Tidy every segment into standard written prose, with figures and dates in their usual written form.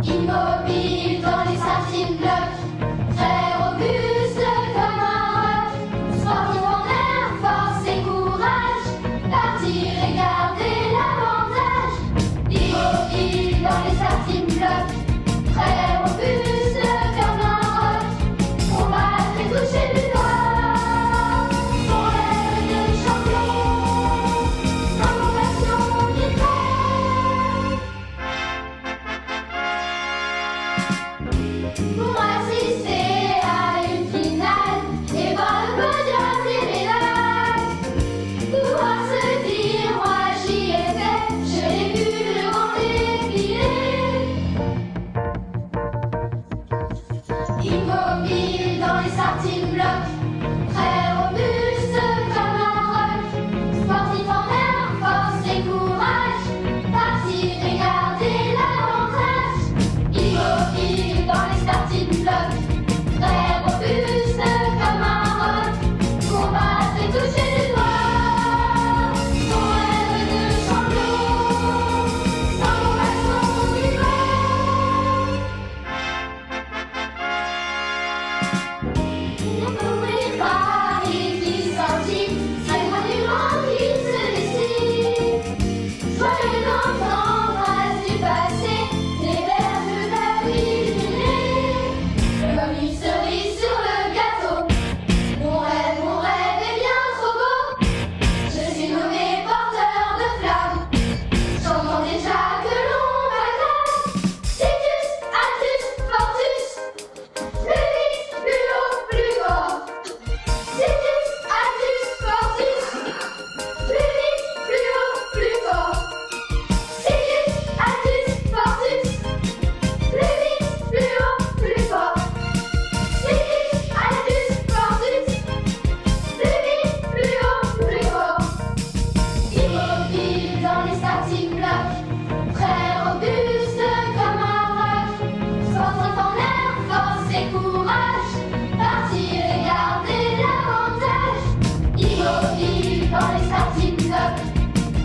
Immobile dans les starting blocks, très robuste comme un roc, sportif en air, force et courage, partir et garder l'avantage. Immobile dans les starting blocks, très robuste comme un roc, combattre et toucher du doigt son rêve de champion, sans compassion ni peur. Pour assister à une finale et voir le podium des médailles, pouvoir se dire moi j'y étais, je l'ai vu le grand défilé. Immobile dans les starting blocks, très robuste comme un roc, sportif en air, force et courage, partir et garder l'avantage. Immobile dans les starting blocks, très robuste comme un roc, combattre et toucher du doigt son rêve de champion, sans compassion ni peur. Ne courir pas et qui sortit, c'est moi du monde qui se décide. Joyeux d'entendre trace du passé, les berges de la vie du nez. Comme une cerise sur le gâteau, mon rêve est bien trop beau. Je suis nommé porteur de flamme, j'entends déjà que l'on m'acclame. Situs, Altus, Fortus, plus vite, plus haut, plus fort. Situs, Altus, Fortus, plus vite, plus haut, plus fort. Situs, Altus, Fortus, plus vite, plus haut, plus fort. Situs, Altus, Fortus, plus vite, plus haut, plus fort. Immobile dans les starting blocks, très robuste comme un roc, sportif en air, force et courage, partir et garder l'avantage. Immobile dans les starting blocks,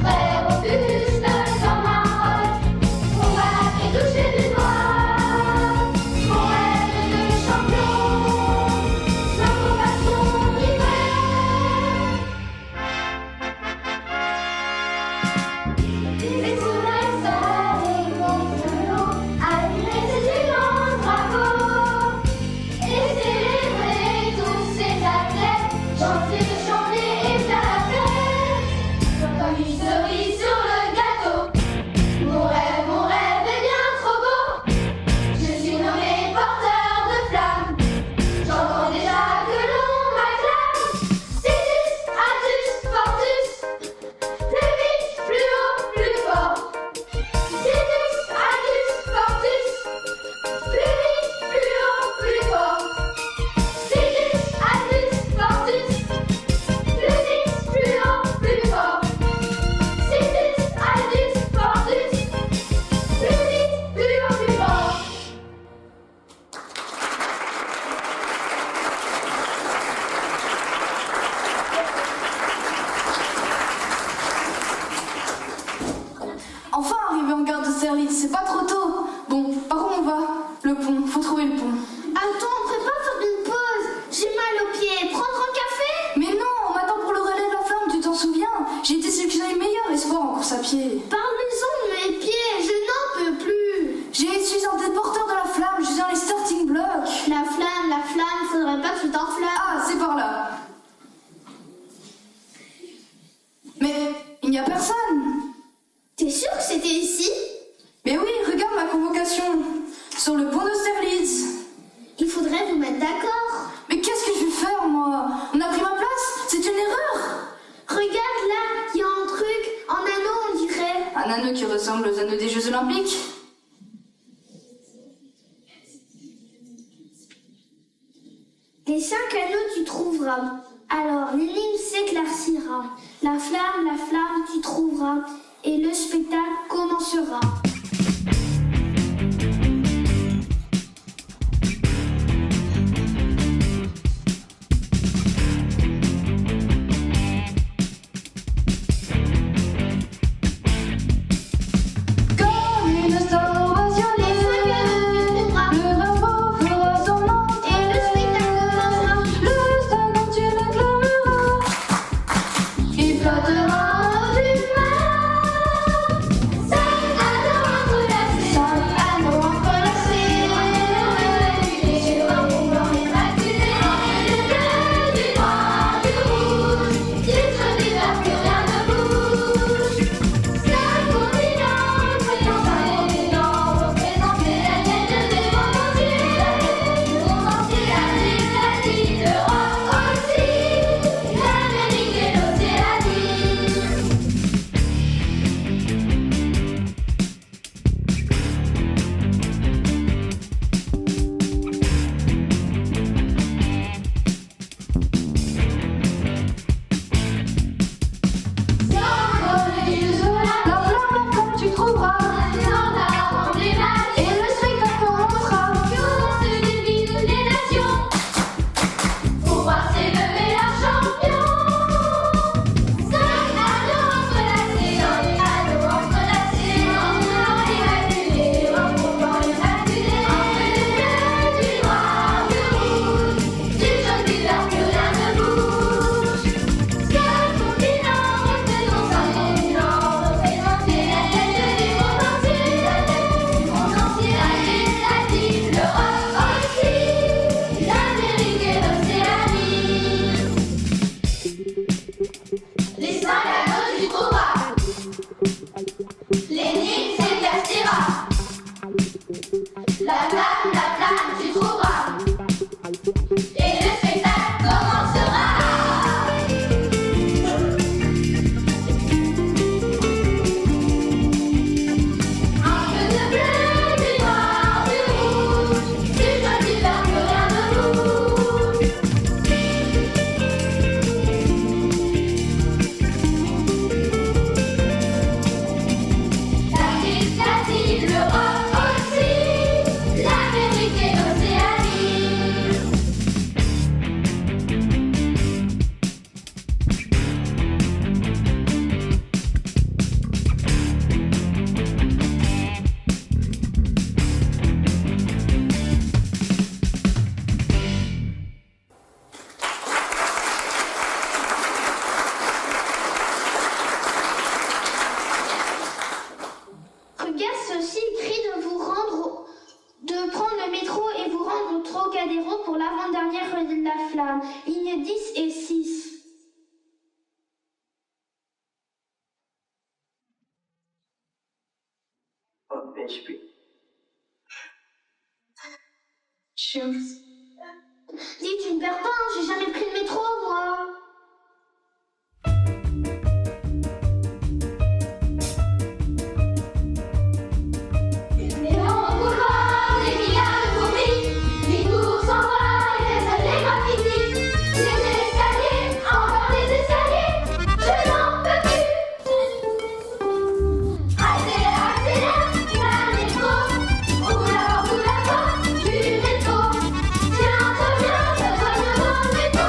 très robuste comme un roc, combattre et toucher du doigt mon rêve de champion, sans compassion ni peur. Les souverains et contre l'eau, admirer ces immenses drapeaux et célébrer tous ces athlètes, chanter, chanter et faire la fête. Comme une cerise sur le gâteau, mon rêve est bien trop beau. Je suis nommé porteur de flamme, j'entends déjà que l'on m'acclame. Situs, Altus, Fortus, plus vite, plus haut, plus fort. Situs, Altus, Fortus, plus vite, plus haut, plus fort. Situs, Altus, Fortus, plus vite, plus haut, plus fort. Situs, Altus, Fortus, plus vite, plus haut, plus fort. Enfin, arrivé en gare de Serlitz, c'est pas trop tôt. Bon, par où on va? Le pont, faut trouver le pont. Attends, on peut pas faire une pause. J'ai mal aux pieds. Prendre un café? Mais non, on m'attend pour le relais de la flamme, tu t'en souviens? J'ai été sélectionné meilleur espoir en course à pied. Parle-nous-en de mes pieds. Je n'en peux plus. Je suis un des porteurs de la flamme, je suis dans les starting blocks. La flamme, faudrait pas que tu t'enflammes. Ah, c'est par là. Mais il n'y a personne. T'es sûr que c'était ici? Mais oui, regarde ma convocation. Sur le pont d'Austerlitz. Il faudrait vous mettre d'accord. Mais qu'est-ce que je vais faire, moi? On a pris ma place? C'est une erreur. Regarde là, il y a un truc en anneau, on dirait. Un anneau qui ressemble aux anneaux des Jeux Olympiques. Les 5 anneaux, tu trouveras. Alors, l'énigme s'éclaircira. La flamme, tu trouveras. Et le spectacle commencera. Comme une star ovationné. L'énigme s'éclaircira. La flamme, tu trouveras. Et le spectacle commencera. Un peu de bleu, du noir, du rouge, du jaune, du vert, plus rien ne bouge. L'Afrique latine, l'Europe aussi, l'Amérique et l'Océanie. Regarde, ceci écrit de prendre le métro et vous rendre au Trocadéro pour l'avant-dernière rue de la Flamme, ligne 10 et 6. Oh, ben, je peux. Dis, tu ne perds pas, hein, j'ai jamais pris le métro, moi. Les longs couloirs, des milliards de fourmis, les tours s'envolent et les graffitis. Les escaliers, encore des escaliers, je n'en peux plus. Accélère, accélère, la métro, ouvre la porte du métro. Tiens, toi bien, ça va bien dans le métro.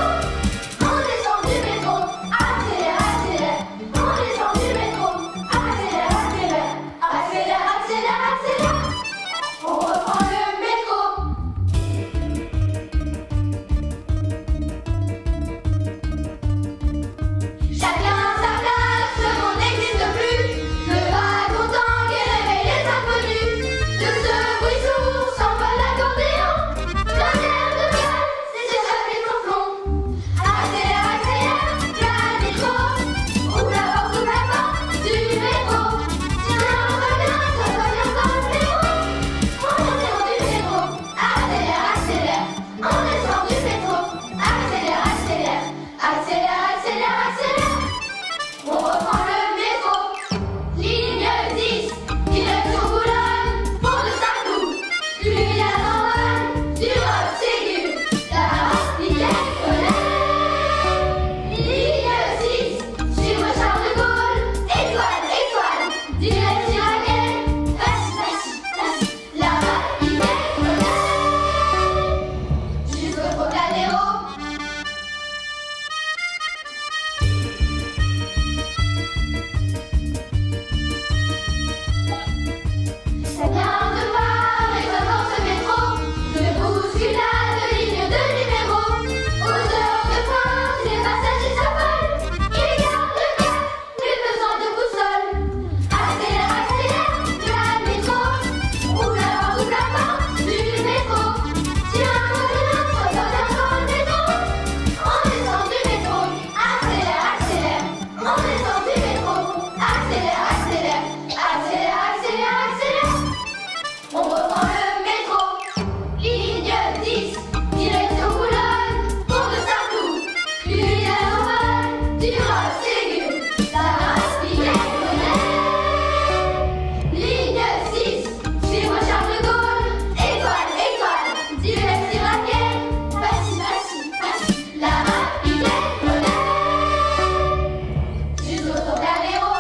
On descend du métro, accélère, accélère. On descend du métro, accélère, accélère. Accélère, accélère, accélère. On reprend le métro. Chacun a sa place, ce monde n'existe plus. Le wagon tangue et réveille les inconnus. De ce bruit sourd s'envole l'accordéon. D'un air de glace, s'échappe les flonflons. Accélère, accélère, la métro. Ouvre la porte du métro. Tiens, ça va bien dans le métro. On descend du métro, accélère, accélère. On descend du métro, accélère, accélère. Accélère, accélère, accélère. On reprend le métro. Ligne 10, direct sur Boulogne, pont de Saint-Cloud. Du village en vol, du Rock Ségur, la Rapidette Ligne 6, suivre Charles de Gaulle, étoile, étoile, direct Siraguet, passe, la Rapidette jusqu'au Trocadéro. Ça vient de part résonne dans ce métro, de bousculade, de ligne de numéro. Aux heures de pointe, les passagers s'affolent. Ils gardent le cap, plus besoin de boussole. Accélère, accélère, la métro. Ouvre la porte du métro. Tiens, toi bien, ça va bien dans le métro. On descend du métro, accélère, accélère. On descend du métro, accélère, accélère. Accélère, accélère, accélère. On reprend le métro. Ligne 10, direction Boulogne, pont de Saint-Cloud. Du village en vol, du Rock Ségur, la Rapidette Ligne 6, suivre Charles de Gaulle, étoile, étoile, direct Siraguet, passe, la Rapidette jusqu'au Trocadéro.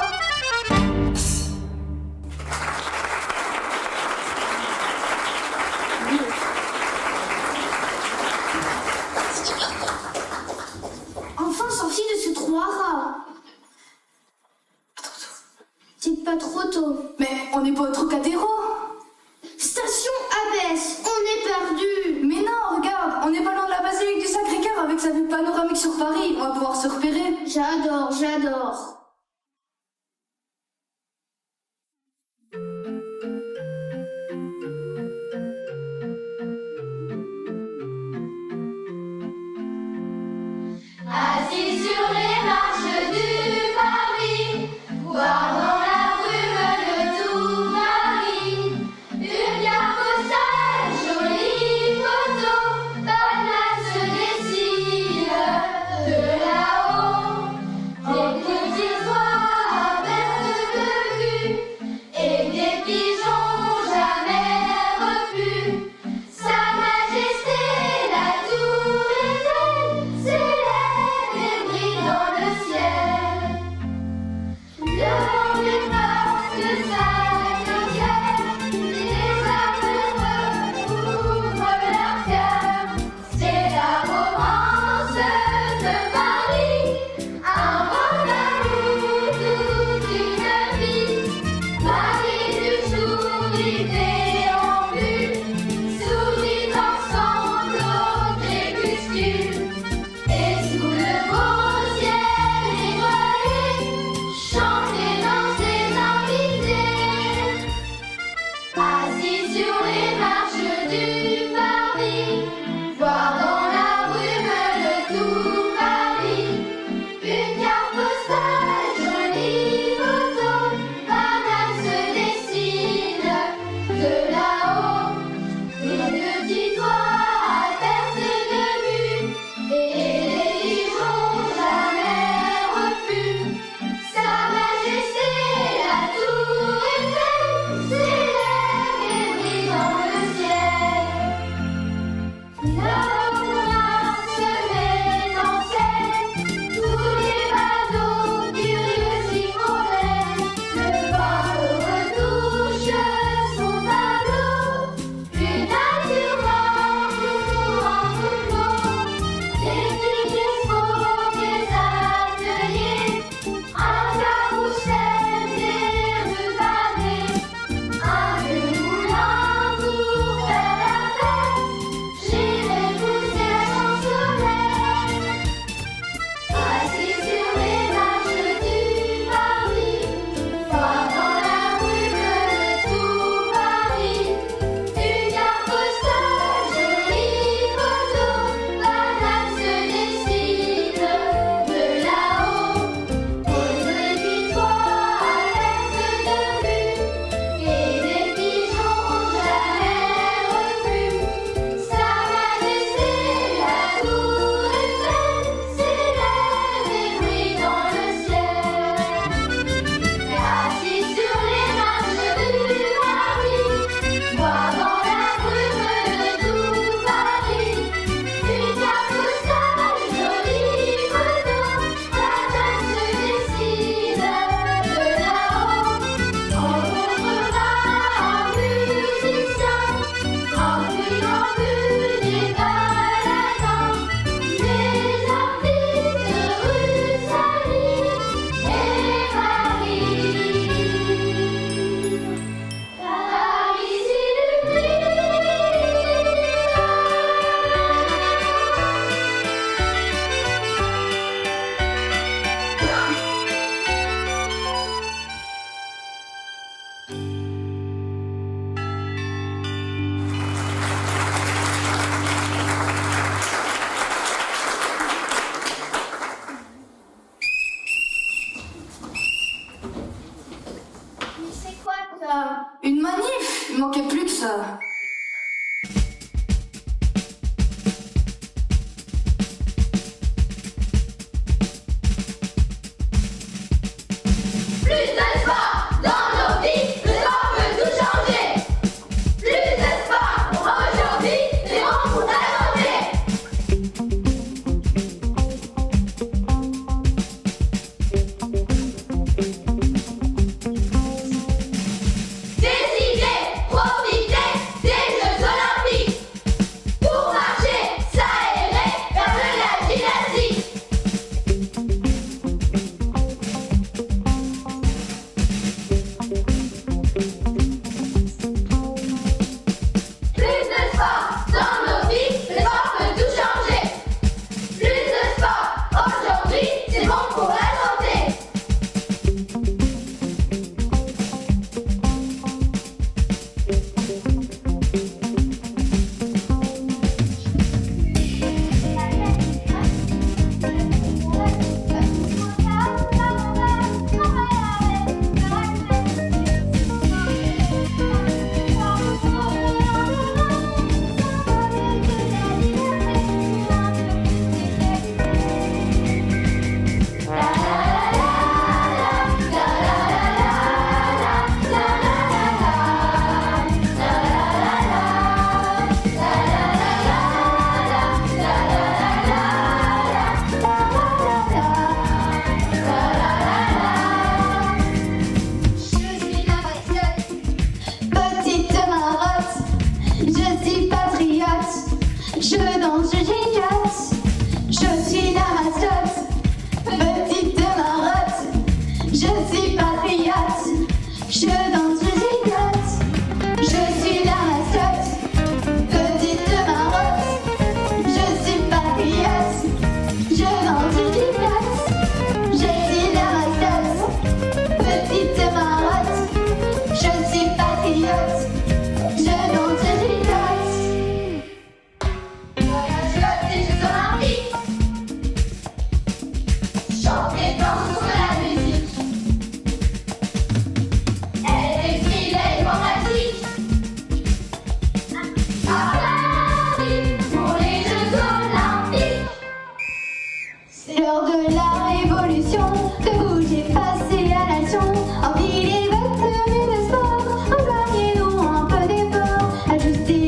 Enfin sorti de ce trou à rats. C'est pas trop tôt. Mais on n'est pas au Trocadéro. Station abaisse, on est perdu. Mais non, regarde, on n'est pas loin de la basilique du Sacré-Cœur avec sa vue panoramique sur Paris. On va pouvoir se repérer. J'adore, j'adore. Assis sur les marches du Paris, voir dans la brume le ça. Une manif, il manquait plus que ça. Plus de sport dans nos vies, le sport peut tout changer. Plus de sport aujourd'hui, c'est bon pour ta santé. Décidez, profitez des Jeux Olympiques pour marcher, s'aérer, faire de la gymnastique. Plus de sport dans nos vies, le sport peut tout changer. Plus de sport aujourd'hui, c'est bon pour la santé. Petite marotte, je suis patriote, je danse, je gigote, je suis la mascotte. Petite marotte, je suis patriote, je danse, je gigote, je suis la mascotte. Petite marotte, je suis patriote, je danse, je gigote, je suis la mascotte. Petite marotte, je suis patriote, je danse, je gigote. Mascotte des Jeux Olympiques. Chanter dans sur la musique. Elle exprime les démocratiques. À Paris pour les Jeux Olympiques. C'est l'heure de la révolution, de bouger, passer à l'action, enfiler votre tenue de sport, envoyez-nous un peu d'effort, ajuster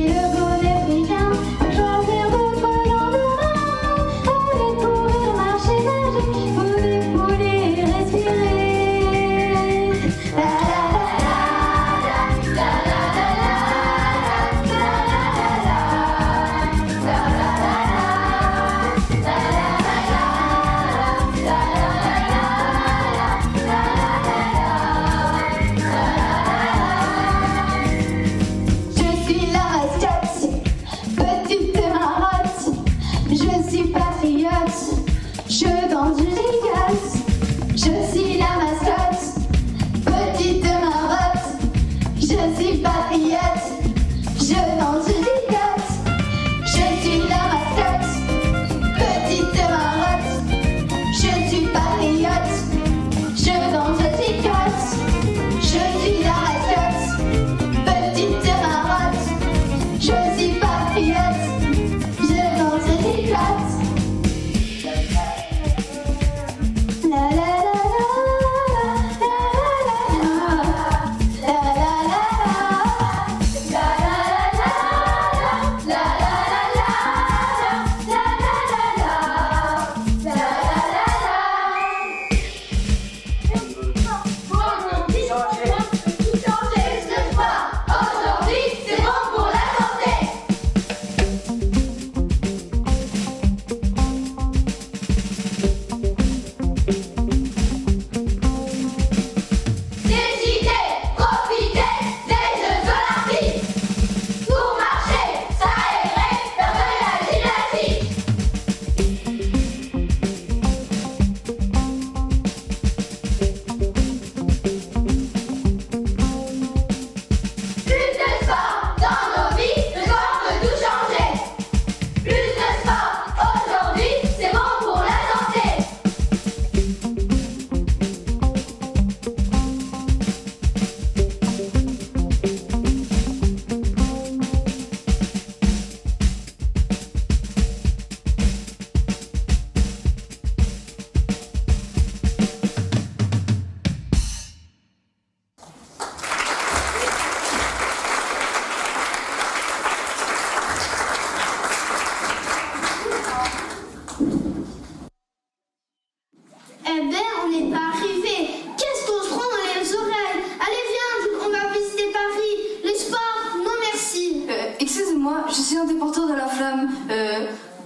madame.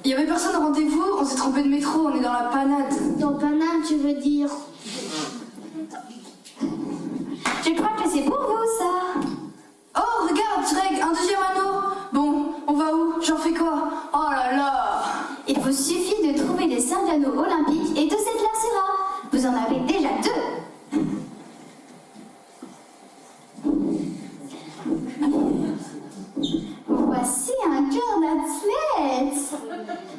Y avait personne au rendez-vous, on s'est trompé de métro, on est dans la panade. Dans Paname, tu veux dire? Je crois que c'est pour vous, ça. Oh, regarde, Greg, un deuxième anneau. Bon, on va où? J'en fais quoi? Oh là là! Il vous suffit de trouver les 5 anneaux olympiques et de s'éclaircira. Vous en avez déjà 2. Voici un cœur d'athlète.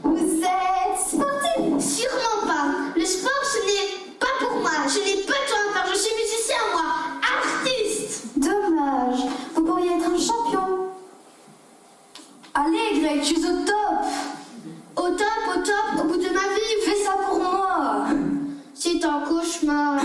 Vous êtes sportif? Sûrement pas. Le sport, ce n'est pas pour moi. Je n'ai pas de temps à faire. Je suis musicien, moi. Artiste. Dommage. Vous pourriez être un champion. Allez, Greg, tu es au top! Au top, au bout de ma vie. Fais ça pour moi! C'est un cauchemar.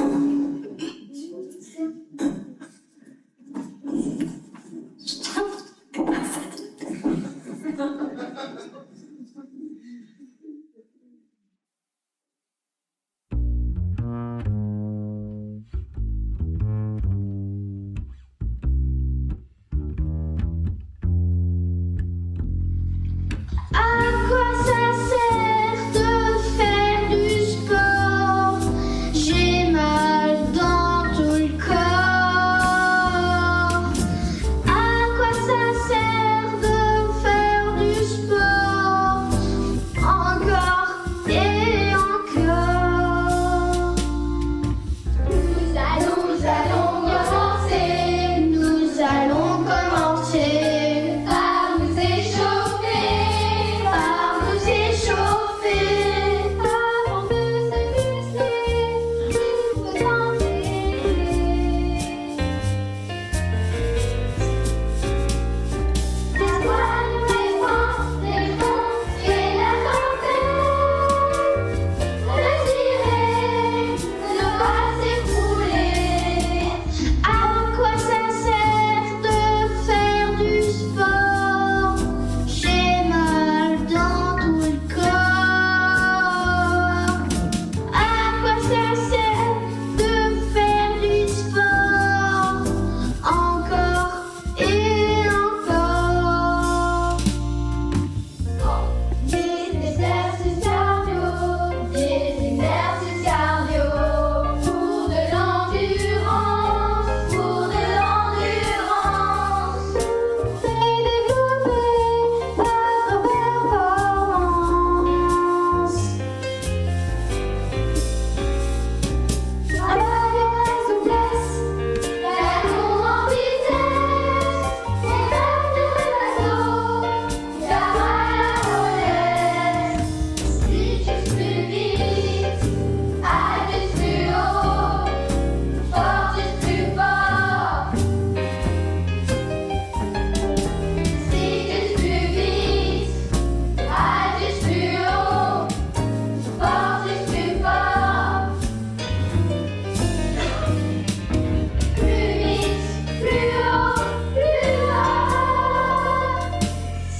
À quoi ça sert de faire du sport? J'ai mal dans tout le corps. À quoi ça sert de faire du sport? Encore et encore. Nous allons commencer. Nous allons commencer par nous échauffer, par nous échauffer, avant de se muscler, il faut s'entraîner. La toile, les points, les ponts et la santé. Respirer, ne pas s'écrouler. À quoi ça sert de faire du sport? J'ai mal dans tout le corps. À quoi ça sert de faire du sport? Encore et encore. Des exercices cardio pour de l'endurance, pour de l'endurance. Et développer votre performance. Travailler la souplesse, la course en vitesse, et maintenir le bateau, car à la relève. Si tu plus vite, allez plus haut, force plus fort. Si tu plus vite, allez plus haut, force plus fort. Plus vite, plus haut, plus haut.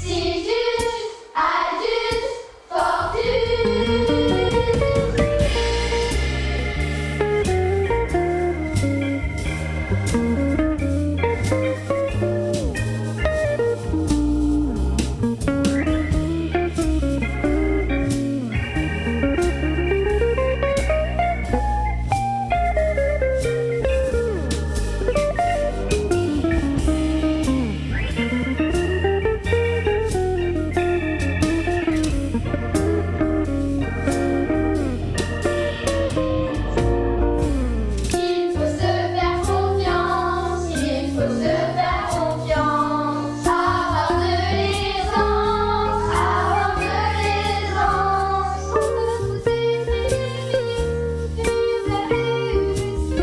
Si juste, adulte, fortune. Il faut se faire confiance, il faut se faire confiance. Avoir de l'aisance, avoir de l'aisance. On peut pousser très vite, tu vas réussir.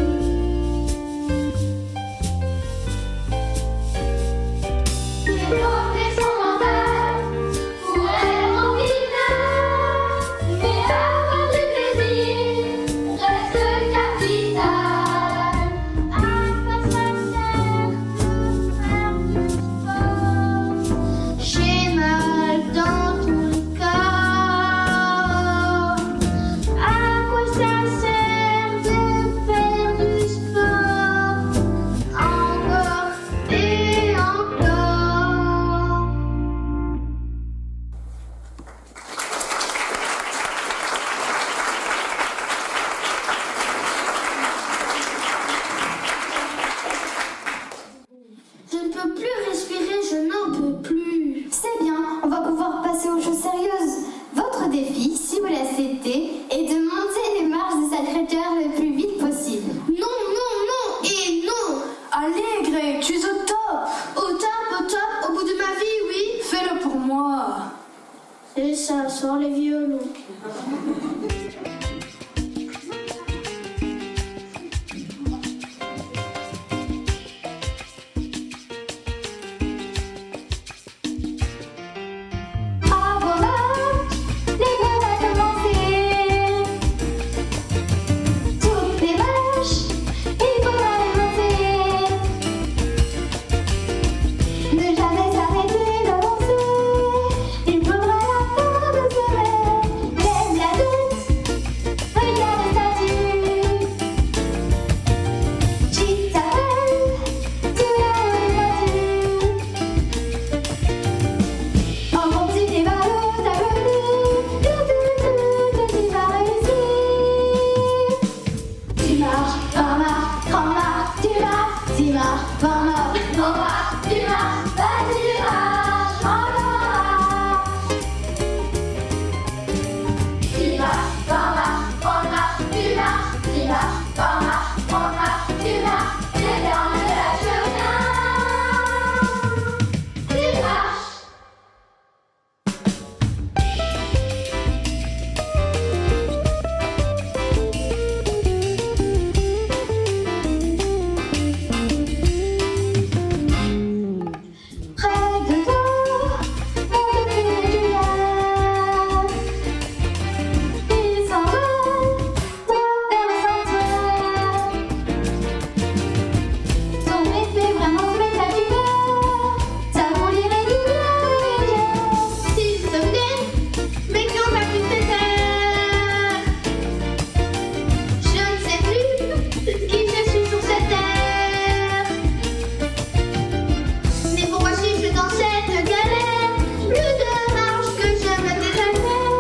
Développer son mental pour être en finale, mais avoir du plaisir reste capital. À quoi ça sert de peux plus respirer, je n'en peux plus. C'est bien, on va pouvoir passer aux choses sérieuses. Votre défi, si vous l'acceptez, est de monter les marches du Sacré-Cœur le plus vite possible. Non, non, non et non. Allez, Greg, tu es au top. Au top, au bout de ma vie, oui. Fais-le pour moi. Et ça sort les violons. À vos marches, l'école va commencer. Toutes les marches, il faudra les monter. Ne jamais s'arrêter d'avancer. Il faudra la fin de ce rêve. Lève la tête, regarde les statues. Qui t'appelle, tu l'as battu. On continue les ballots, t'applaudis, tu vas réussir. Tu marches, grand marche, tu marches, tu marches, grand marche, tu marches, vas-y, tu marches, grand marche. Tu marches, grand marche, tu marches, tu marches, grand marche, tu marches, les gens ne lâchent rien. Tu marches. Près de toi, mon petit Julien. Il s'envole, droit vers le sanctuaire. Son effet vraiment spectaculaire. Ça vous l'irait du bien. S'il te plaît, mais quand vas-tu te taire? Je ne sais plus qui je suis sur cette terre. Mais pourquoi suis-je dans cette galère? Plus de marche que je me désaltère.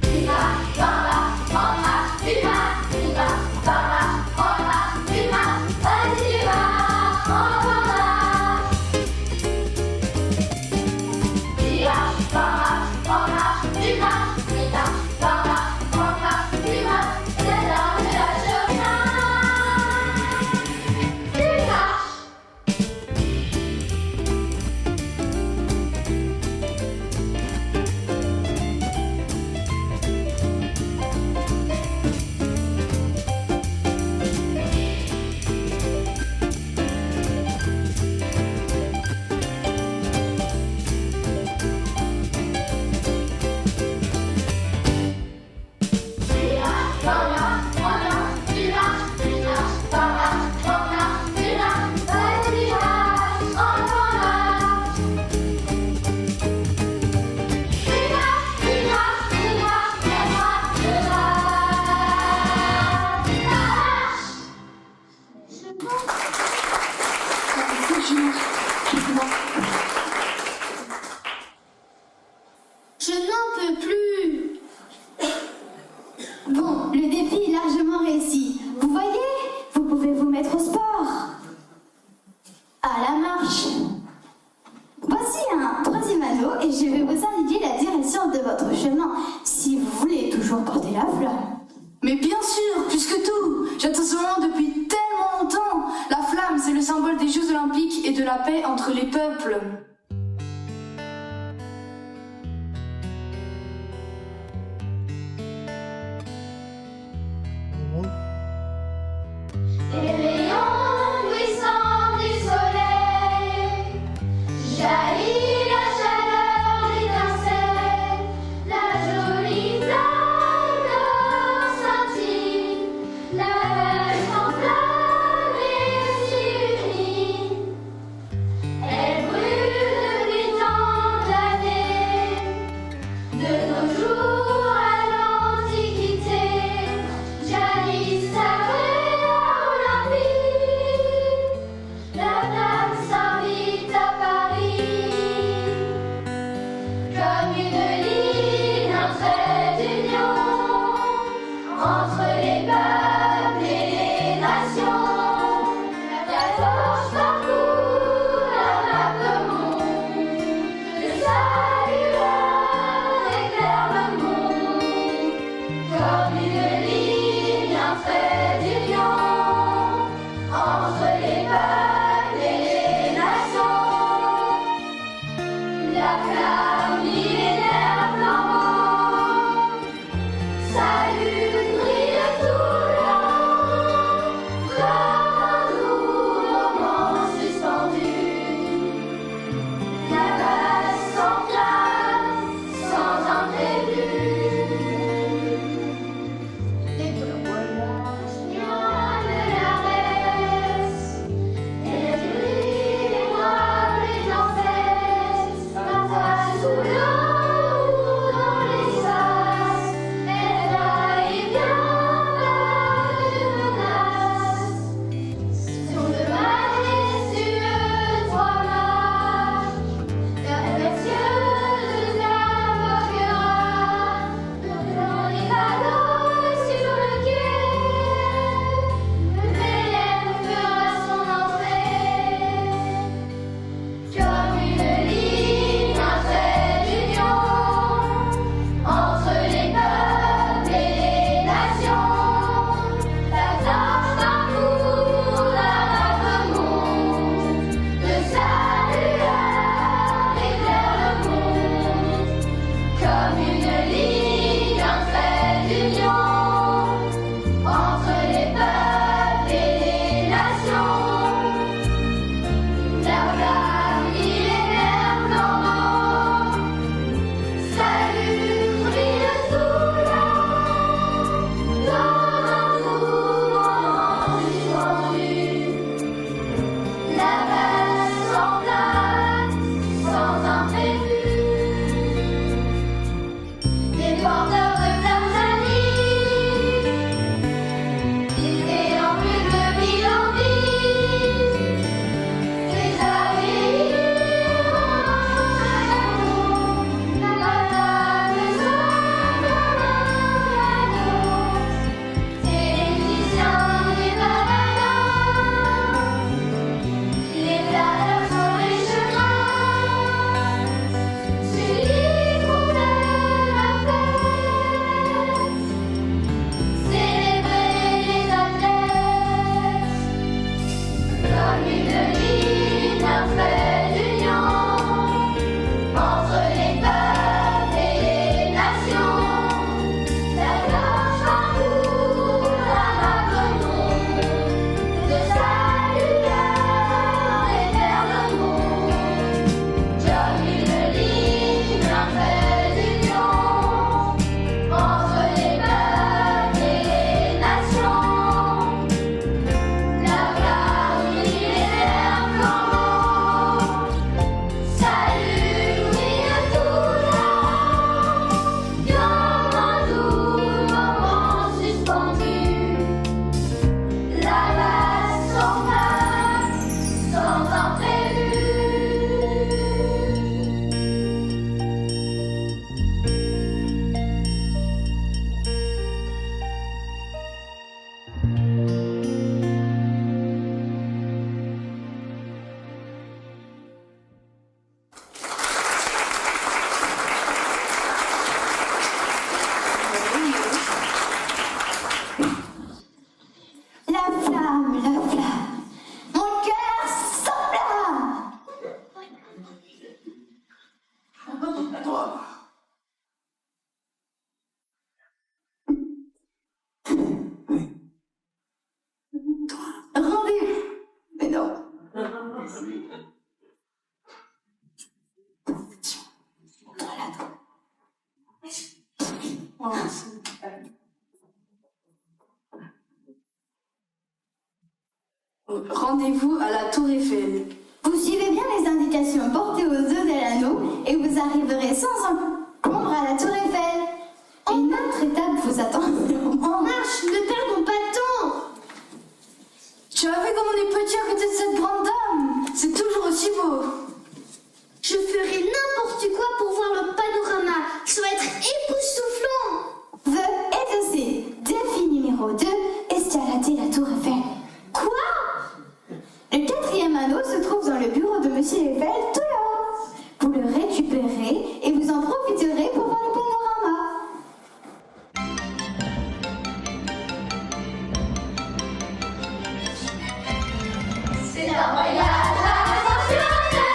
Tu marches, grand marche, tu marches, tu marches, grand marche, tu marches, vas-y, tu marches, grand marche. Tu marches, grand marche, tu marches, tu marches, grand marche, tu marches, les gens ne lâchent rien. Tu marches. Je n'en peux plus. Bon, le défi est largement réussi. Vous voyez, vous pouvez vous mettre au sport. À la marche. Voici un troisième anneau et je vais vous indiquer la direction de votre chemin si vous voulez toujours porter la flamme. Mais bien sûr, plus que tout. J'attends ce moment depuis tellement longtemps. La flamme, c'est le symbole des Jeux Olympiques et de la paix entre les peuples. Les rayons luisants du soleil, jaillit la chaleur, l'étincelle, la jolie flamme scintille, la vague s'enflamme et s'unit. Elle brûle un trait d'union entre les peuples et les nations. La cloche tambour, la marque au monde de sa lueur éclaire le monde. Comme une ligne, un trait d'union entre les peuples et les nations. La flamme millénaire flambeau, salut brille tout là-haut, comme un doux moment suspendu. La base s'en va sans imprévu. La flamme, mon cœur s'enflamme. Rendez-vous. Mais non. Rendez-vous à la Tour Eiffel. Vous suivez bien les indications portées aux œufs de l'anneau et vous arriverez sans encombre à la Tour Eiffel. Une autre étape vous attend. En marche, ne perdons pas de temps. Tu as vu comme on est petit à côté de cette grande dame? C'est toujours aussi beau. Je ferai n'importe quoi pour voir le panorama. Ça va être époustouflant. Vœux exaucés. Défi numéro 2, escalader la Tour Eiffel. Quoi? Le quatrième anneau se trouve dans le bureau de Monsieur Eiffel, tout là-haut. Vous le récupérez et vous en profiterez pour voir le panorama. C'est un voyage ascensionnel,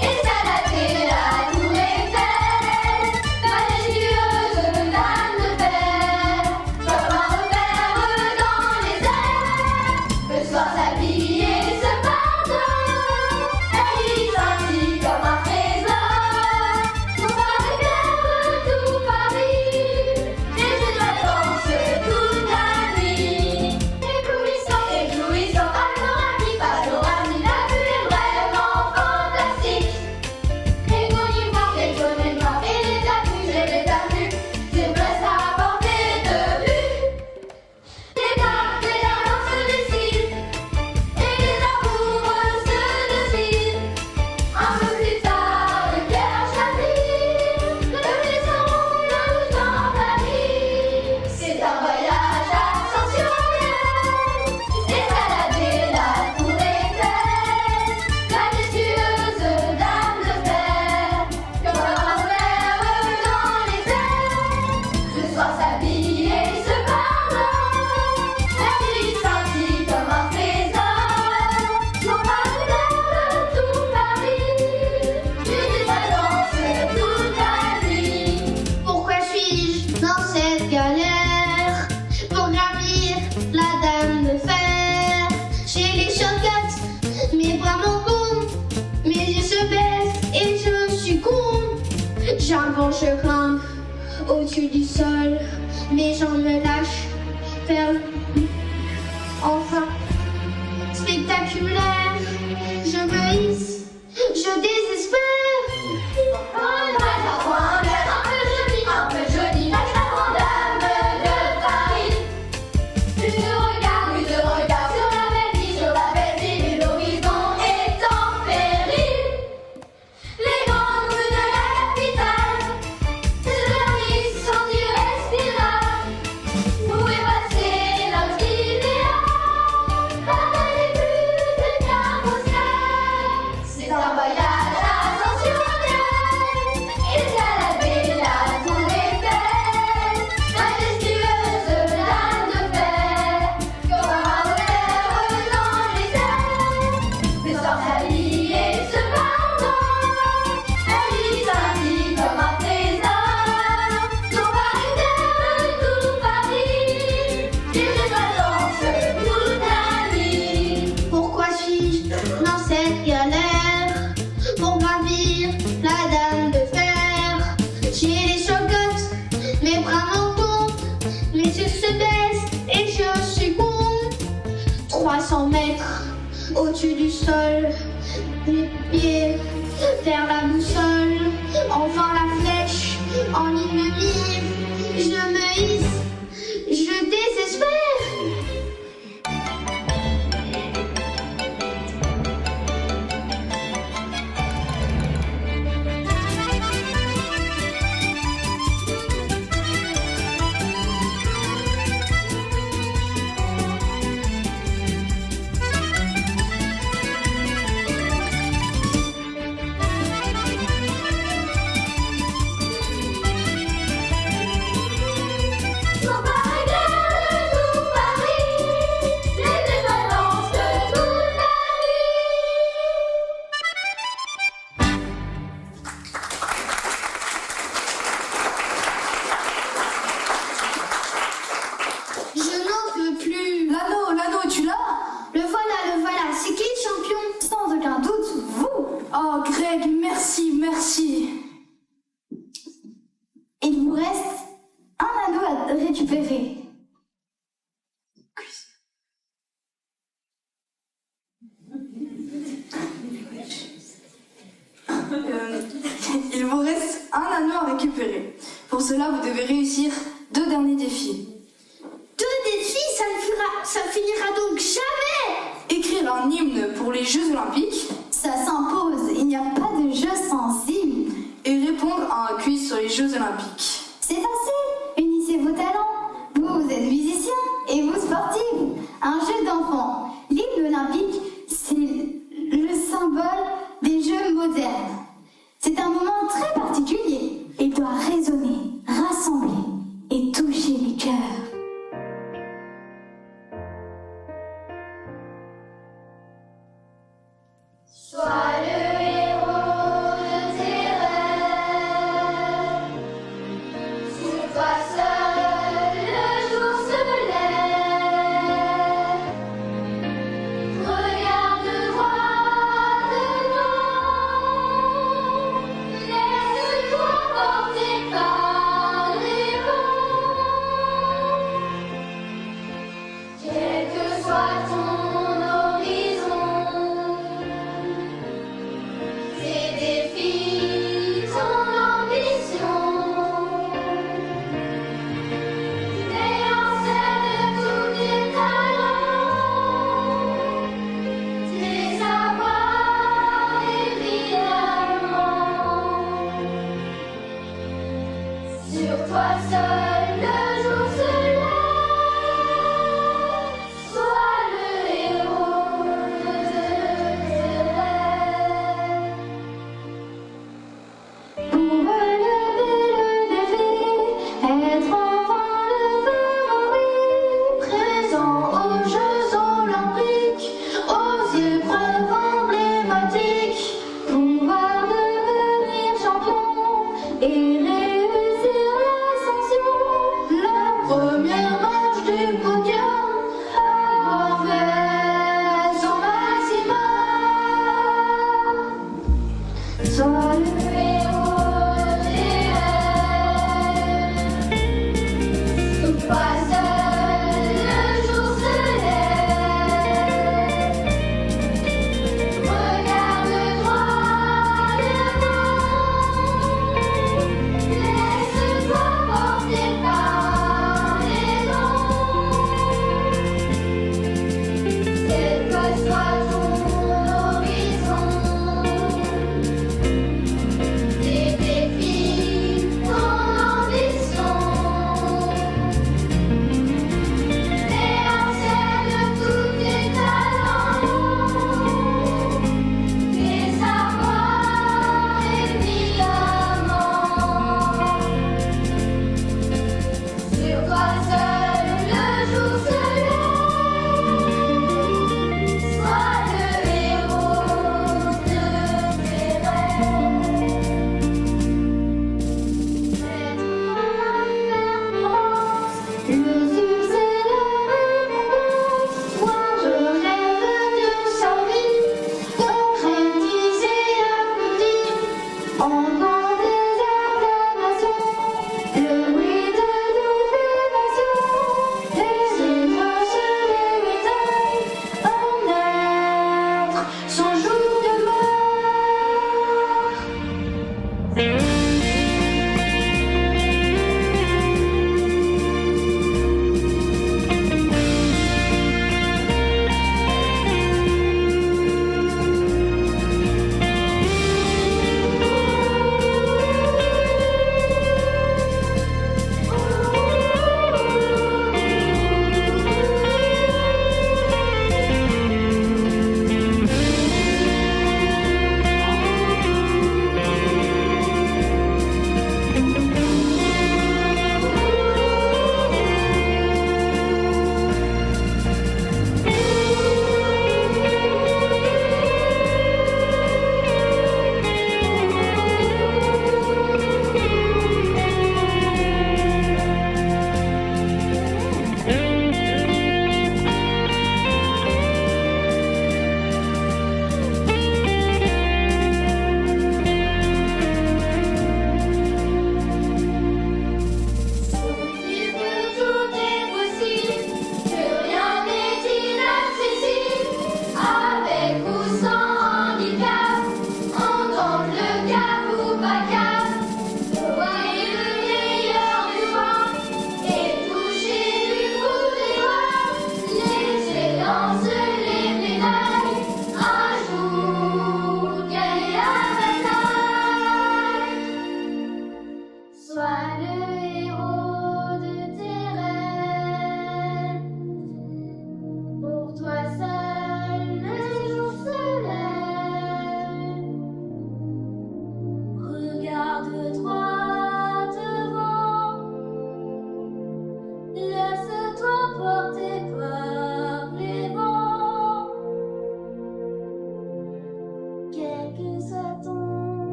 escalader la Tour Eiffel, majestueuse dame de fer, comme un repère dans les airs. Le soir s'habiller se pardonne, la nuit sentie comme un trésor. Pour voir éclairer tout Paris, les étoiles dansent toute la nuit. Éblouissant, éblouissant, panoramique, panoramique, la vue est vraiment fantastique. Étonnellement, et les afflux, c'est presque à portée de vue. Les barques, les larmes se décident, et les amoureux se décident. Un peu plus tard, le cœur chavire, le vaisseau roule dans Paris. C'est un voyage ascensionnel, escalader la Tour Eiffel, majestueuse dame de fer, comme un repère dans les airs. Le soir s'habiller se pardonne, la nuit sentie comme un trésor. Pour voir éclairer tout Paris, les étoiles dansent toute la nuit. Pourquoi suis-je dans cette galère pour gravir la dame de fer? J'ai les chocottes, mes bras m'encombrent, mes yeux se baissent et je succombe. J'avance, je grimpe au-dessus du sol, mes jambes me lâchent vers le... Enfin, spectaculaire, je me hisse, je désespère. Un peu joli, la grande dame de Paris. Plus de regard sur la belle ville, et l'horizon est en péril. Les grandes rues de la capitale se vernissent sans du respirable. Où est passé l'homme idéal? La belle est plus dans cette galère pour gravir la dame de fer. J'ai les chocottes, mes bras m'en tombent, mes yeux se baissent et je succombe. 300 mètres au-dessus du sol, mes pieds vers la boussole. Enfin la flèche en ennemi, je me hisse, je désespère. Sans barrière de tout Paris, les défaillances de toute la Je n'en peux plus. L'anneau, tu l'as? Le voilà, c'est qui le champion? Sans aucun doute, vous. Oh, Greg, merci. Il vous reste un anneau à récupérer. Il vous reste un anneau à récupérer. Pour cela, vous devez réussir 2 derniers défis. 2 défis, ça finira donc jamais. Écrire un hymne pour les Jeux Olympiques Ça s'impose, il n'y a pas de jeu sans hymne. et répondre à un quiz sur les Jeux Olympiques. C'est facile, unissez vos talents. Vous êtes musicien et vous sportif. Un jeu d'enfant. L'hymne olympique, c'est le symbole des Jeux modernes. C'est un moment très particulier. Il doit résonner, rassembler et toucher les cœurs. Sois le héros de tes rêves. Sur toi seul le jour se lève. Regarde droit devant.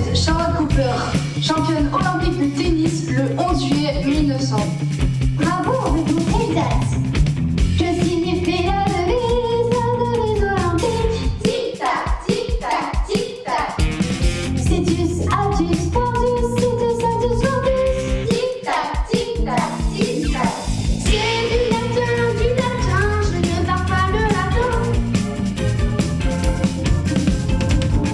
Française Charlotte Cooper, championne olympique de tennis le 11 juillet 1900. Bravo, avec vos belles dates. Je signifie la devise olympique. Tic-tac, tic-tac, tic-tac. Situs, atus, portus, situs, atus, portus. Tic-tac, tic-tac, tic-tac. C'est du latin, je ne parle pas le latin.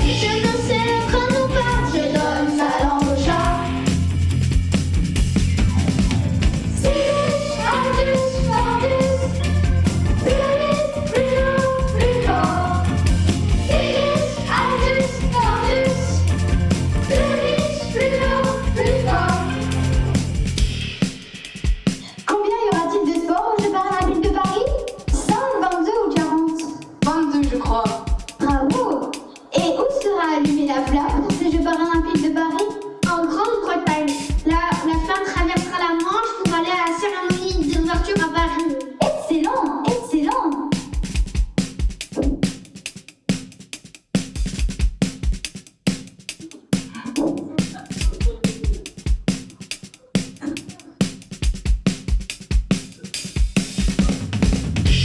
Je ne sais le chrono pas, je donne ma langue au chat. Situs, atus, portus. Plus vite, plus haut, plus fort. Situs, atus, portus. Plus vite, plus haut, plus fort. Combien y aura-t-il de sports aux Jeux paralympiques de Paris? 5, 22 ou 40? 22, je crois. Bravo! Et où sera allumée la flamme pour ces Jeux paralympiques de Paris? En Grande-Bretagne, la flamme traversera la Manche pour aller à la cérémonie d'ouverture à Paris. Excellent! Excellent!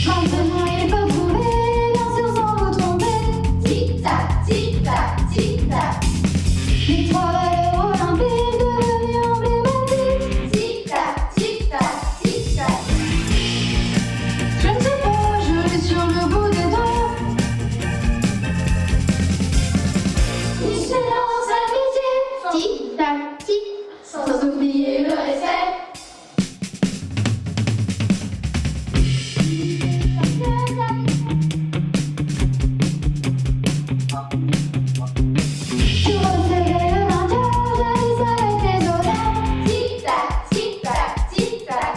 Maintenant, il faut trouver, bien sûr sans vous tromper. Tic-tac, tic-tac, tic-tac. Les 3 valeurs olympiques devenues emblématiques. Tic-tac, tic-tac, tic-tac. Je ne sais pas, je l'ai sur le bout des doigts. Excellence, amitié. Tic-tac, tic. Sans oublier le respect. Tu recevais le vainqueur, j'avais avec les honneurs. Tic-tac, tic-tac, tic-tac.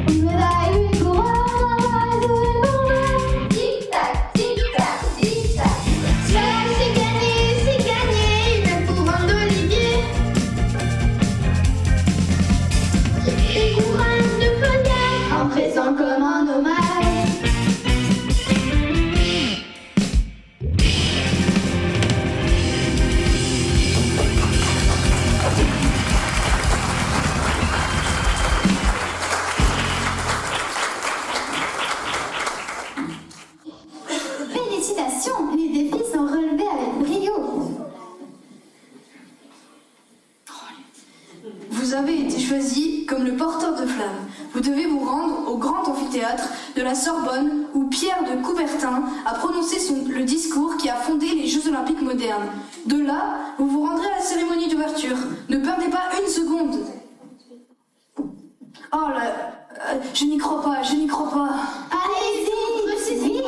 Une médaille, une couronne, un vase ou une bonbonne. Tic-tac, tic-tac, tic-tac. Cela, c'est gagné, une couronne d'olivier. Une couronne de cognac. Un présent comme un hommage. Félicitations, les défis sont relevés avec brio. Vous avez été choisi comme le porteur de flamme. Vous devez vous rendre au grand amphithéâtre de la Sorbonne où Pierre de Coubertin a prononcé le discours qui a fondé les Jeux Olympiques modernes. De là, vous vous rendrez à la cérémonie d'ouverture. Ne perdez pas une seconde. Oh là, je n'y crois pas, je n'y crois pas. Allez-y, vite.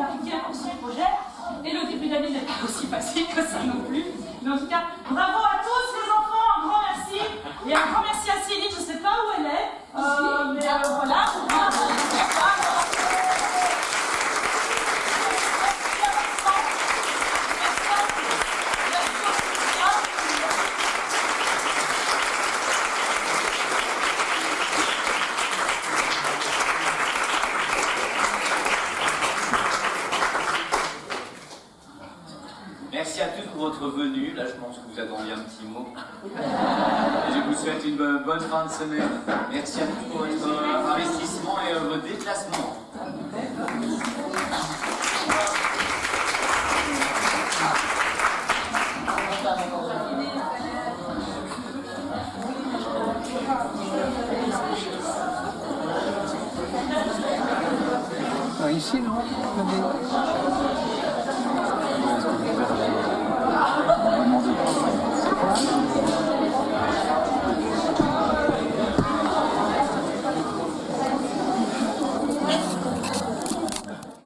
d'appliquer pour son projet. Et le début d'année n'est pas aussi facile que ça non plus. Mais en tout cas, bravo à tous les enfants, un grand merci. Et un grand merci à Céline, je ne sais pas où elle est. Mais voilà. Merci à tous pour votre venue. Là, je pense que vous attendiez un petit mot. Et je vous souhaite une bonne fin de semaine. Merci à tous pour votre investissement et vos déplacements.